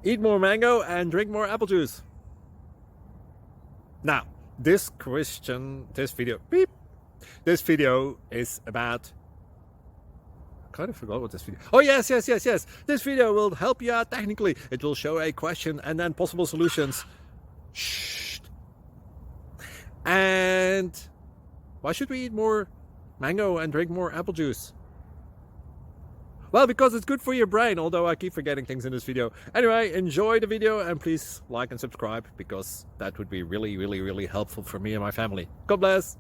Eat more mango and drink more apple juice. Now, this video is about, I kind of forgot what this video. Oh, yes. This video will help you out technically. It will show a question and then possible solutions. Shh. And why should we eat more mango and drink more apple juice? Well, because it's good for your brain, although I keep forgetting things in this video. Anyway, enjoy the video and please like and subscribe, because that would be really helpful for me and my family. God bless!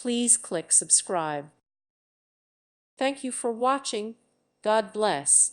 Please click subscribe. Thank you for watching. God bless.